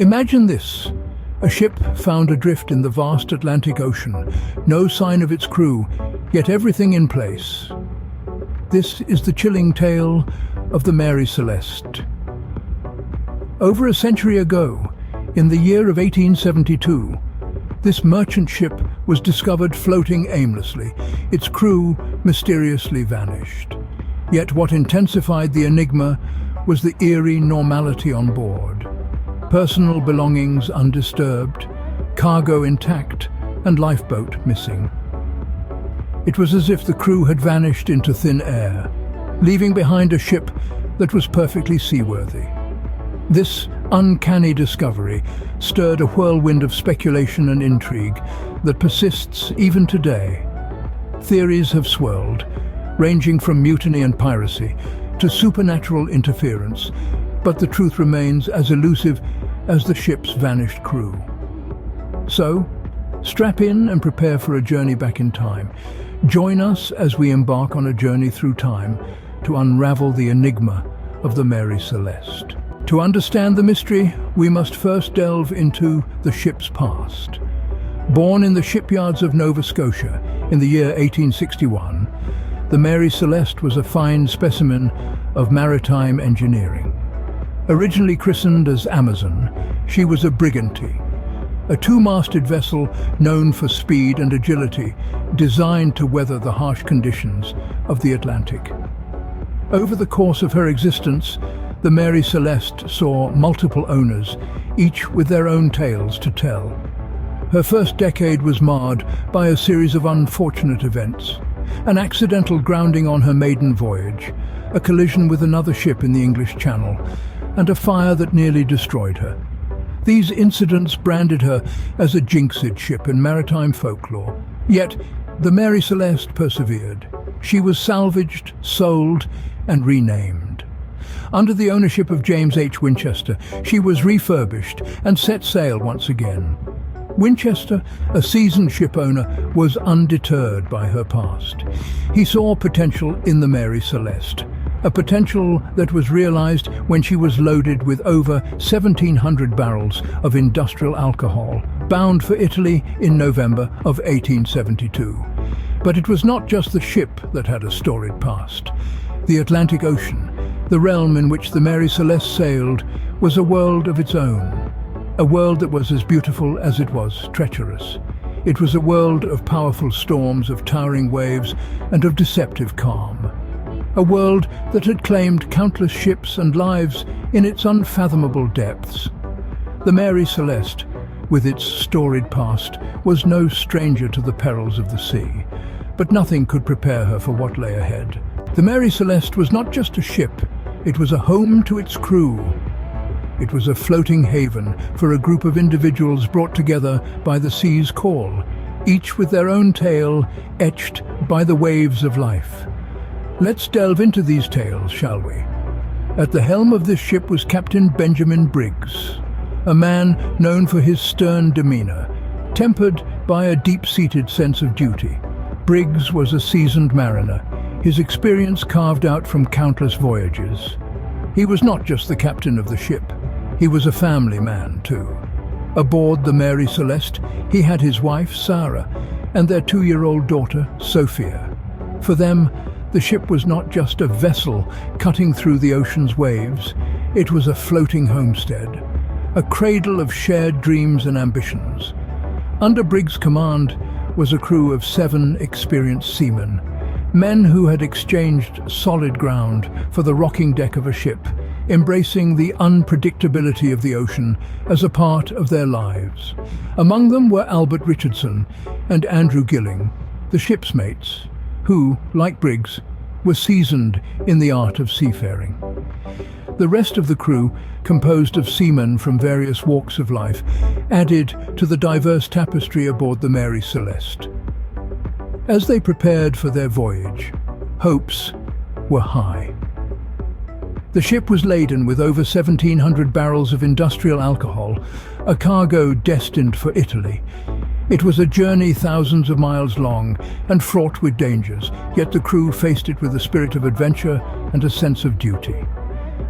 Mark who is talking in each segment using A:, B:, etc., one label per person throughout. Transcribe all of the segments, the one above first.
A: Imagine this. A ship found adrift in the vast Atlantic Ocean, no sign of its crew, yet everything in place. This is the chilling tale of the Mary Celeste. Over a century ago, in the year of 1872, this merchant ship was discovered floating aimlessly, its crew mysteriously vanished. Yet what intensified the enigma was the eerie normality on board. Personal belongings undisturbed, cargo intact, and lifeboat missing. It was as if the crew had vanished into thin air, leaving behind a ship that was perfectly seaworthy. This uncanny discovery stirred a whirlwind of speculation and intrigue that persists even today. Theories have swirled, ranging from mutiny and piracy to supernatural interference, but the truth remains as elusive as the ship's vanished crew. So, strap in and prepare for a journey back in time. Join us as we embark on a journey through time to unravel the enigma of the Mary Celeste. To understand the mystery, we must first delve into the ship's past. Born in the shipyards of Nova Scotia in the year 1861, the Mary Celeste was a fine specimen of maritime engineering. Originally christened as Amazon, she was a brigantine, a two-masted vessel known for speed and agility, designed to weather the harsh conditions of the Atlantic. Over the course of her existence, the Mary Celeste saw multiple owners, each with their own tales to tell. Her first decade was marred by a series of unfortunate events: an accidental grounding on her maiden voyage, a collision with another ship in the English Channel, and a fire that nearly destroyed her. These incidents branded her as a jinxed ship in maritime folklore. Yet, the Mary Celeste persevered. She was salvaged, sold, and renamed. Under the ownership of James H. Winchester, she was refurbished and set sail once again. Winchester, a seasoned ship owner, was undeterred by her past. He saw potential in the Mary Celeste, a potential that was realized when she was loaded with over 1,700 barrels of industrial alcohol, bound for Italy in November of 1872. But it was not just the ship that had a storied past. The Atlantic Ocean, the realm in which the Mary Celeste sailed, was a world of its own. A world that was as beautiful as it was treacherous. It was a world of powerful storms, of towering waves, and of deceptive calm. A world that had claimed countless ships and lives in its unfathomable depths. The Mary Celeste, with its storied past, was no stranger to the perils of the sea, but nothing could prepare her for what lay ahead. The Mary Celeste was not just a ship, it was a home to its crew. It was a floating haven for a group of individuals brought together by the sea's call, each with their own tale etched by the waves of life. Let's delve into these tales, shall we? At the helm of this ship was Captain Benjamin Briggs, a man known for his stern demeanor, tempered by a deep-seated sense of duty. Briggs was a seasoned mariner, his experience carved out from countless voyages. He was not just the captain of the ship, he was a family man too. Aboard the Mary Celeste, he had his wife, Sarah, and their 2-year-old daughter, Sophia. For them, the ship was not just a vessel cutting through the ocean's waves, it was a floating homestead, a cradle of shared dreams and ambitions. Under Briggs' command was a crew of 7 experienced seamen, men who had exchanged solid ground for the rocking deck of a ship, embracing the unpredictability of the ocean as a part of their lives. Among them were Albert Richardson and Andrew Gilling, the ship's mates, who, like Briggs, were seasoned in the art of seafaring. The rest of the crew, composed of seamen from various walks of life, added to the diverse tapestry aboard the Mary Celeste. As they prepared for their voyage, hopes were high. The ship was laden with over 1,700 barrels of industrial alcohol, a cargo destined for Italy. It was a journey thousands of miles long and fraught with dangers, yet the crew faced it with a spirit of adventure and a sense of duty.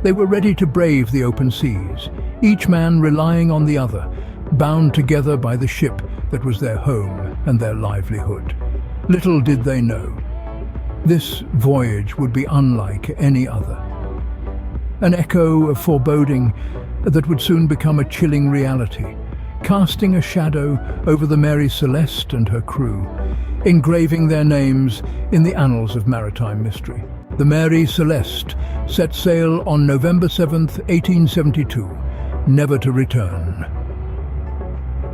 A: They were ready to brave the open seas, each man relying on the other, bound together by the ship that was their home and their livelihood. Little did they know, this voyage would be unlike any other. An echo of foreboding that would soon become a chilling reality, casting a shadow over the Mary Celeste and her crew, engraving their names in the annals of maritime mystery. The Mary Celeste set sail on November 7th, 1872, never to return.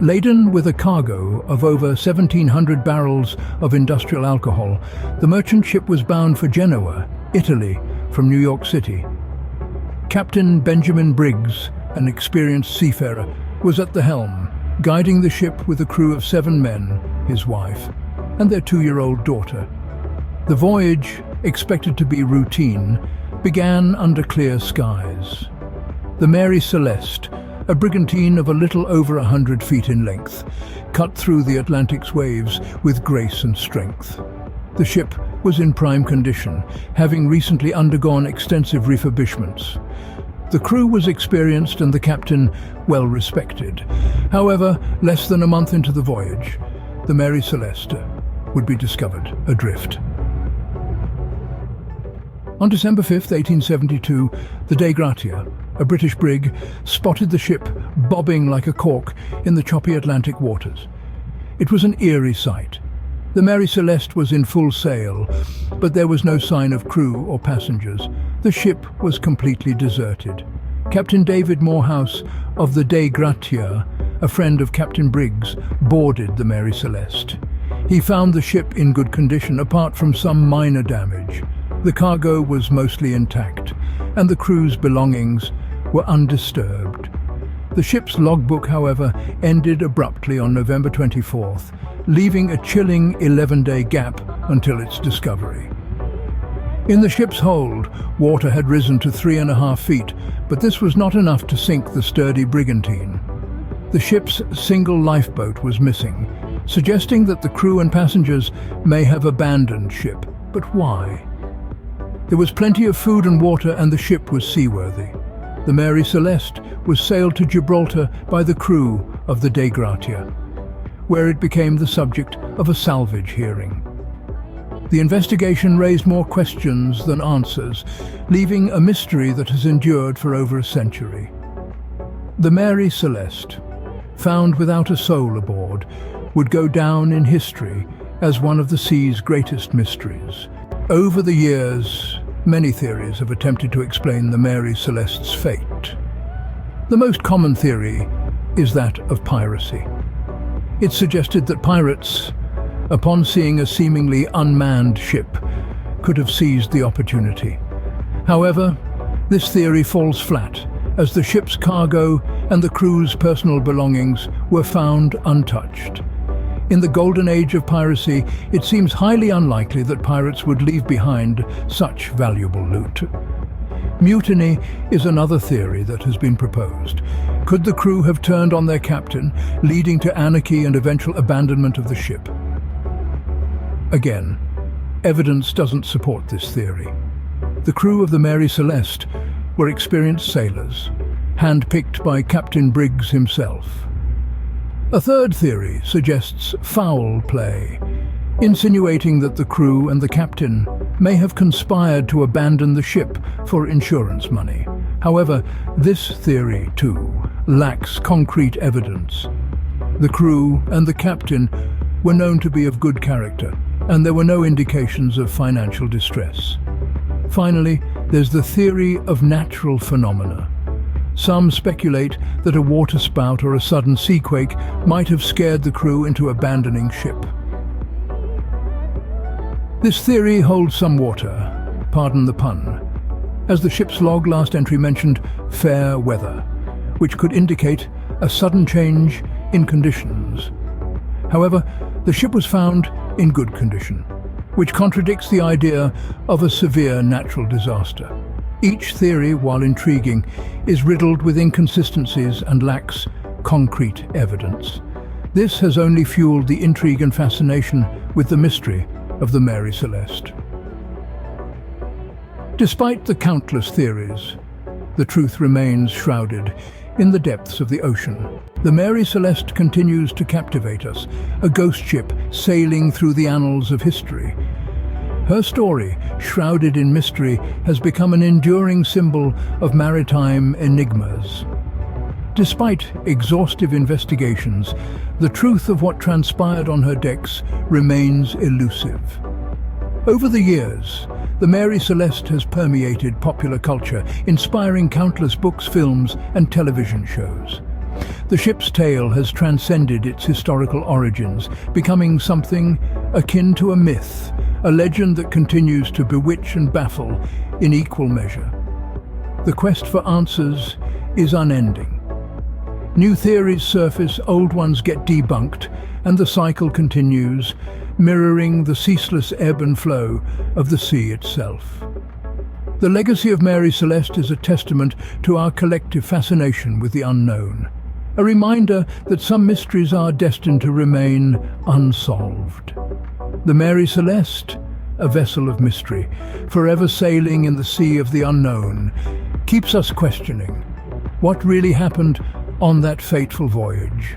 A: Laden with a cargo of over 1,700 barrels of industrial alcohol, the merchant ship was bound for Genoa, Italy, from New York City. Captain Benjamin Briggs, an experienced seafarer, was at the helm, guiding the ship with a crew of 7 men, his wife, and their 2-year-old daughter. The voyage, expected to be routine, began under clear skies. The Mary Celeste, a brigantine of a little over 100 feet in length, cut through the Atlantic's waves with grace and strength. The ship was in prime condition, having recently undergone extensive refurbishments. The crew was experienced and the captain well respected. However, less than a month into the voyage, the Mary Celeste would be discovered adrift. On December 5th, 1872, the Dei Gratia, a British brig, spotted the ship bobbing like a cork in the choppy Atlantic waters. It was an eerie sight. The Mary Celeste was in full sail, but there was no sign of crew or passengers. The ship was completely deserted. Captain David Morehouse of the Dei Gratia, a friend of Captain Briggs, boarded the Mary Celeste. He found the ship in good condition apart from some minor damage. The cargo was mostly intact, and the crew's belongings were undisturbed. The ship's logbook, however, ended abruptly on November 24th, leaving a chilling 11-day gap until its discovery. In the ship's hold, water had risen to 3.5 feet, but this was not enough to sink the sturdy brigantine. The ship's single lifeboat was missing, suggesting that the crew and passengers may have abandoned ship. But why? There was plenty of food and water, and the ship was seaworthy. The Mary Celeste was sailed to Gibraltar by the crew of the Dei Gratia, where it became the subject of a salvage hearing. The investigation raised more questions than answers, leaving a mystery that has endured for over a century. The Mary Celeste, found without a soul aboard, would go down in history as one of the sea's greatest mysteries. Over the years, many theories have attempted to explain the Mary Celeste's fate. The most common theory is that of piracy. It's suggested that pirates, upon seeing a seemingly unmanned ship, could have seized the opportunity. However, this theory falls flat, as the ship's cargo and the crew's personal belongings were found untouched. In the golden age of piracy, it seems highly unlikely that pirates would leave behind such valuable loot. Mutiny is another theory that has been proposed. Could the crew have turned on their captain, leading to anarchy and eventual abandonment of the ship? Again, evidence doesn't support this theory. The crew of the Mary Celeste were experienced sailors, handpicked by Captain Briggs himself. A third theory suggests foul play, insinuating that the crew and the captain may have conspired to abandon the ship for insurance money. However, this theory, too, lacks concrete evidence. The crew and the captain were known to be of good character, and there were no indications of financial distress. Finally, there's the theory of natural phenomena. Some speculate that a waterspout or a sudden seaquake might have scared the crew into abandoning ship. This theory holds some water, pardon the pun, as the ship's log last entry mentioned fair weather, which could indicate a sudden change in conditions. However, the ship was found in good condition, which contradicts the idea of a severe natural disaster. Each theory, while intriguing, is riddled with inconsistencies and lacks concrete evidence. This has only fueled the intrigue and fascination with the mystery of the Mary Celeste. Despite the countless theories, the truth remains shrouded in the depths of the ocean. The Mary Celeste continues to captivate us, a ghost ship sailing through the annals of history. Her story, shrouded in mystery, has become an enduring symbol of maritime enigmas. Despite exhaustive investigations, the truth of what transpired on her decks remains elusive. Over the years, the Mary Celeste has permeated popular culture, inspiring countless books, films, and television shows. The ship's tale has transcended its historical origins, becoming something akin to a myth, a legend that continues to bewitch and baffle in equal measure. The quest for answers is unending. New theories surface, old ones get debunked, and the cycle continues, mirroring the ceaseless ebb and flow of the sea itself. The legacy of Mary Celeste is a testament to our collective fascination with the unknown, a reminder that some mysteries are destined to remain unsolved. The Mary Celeste, a vessel of mystery, forever sailing in the sea of the unknown, keeps us questioning what really happened on that fateful voyage.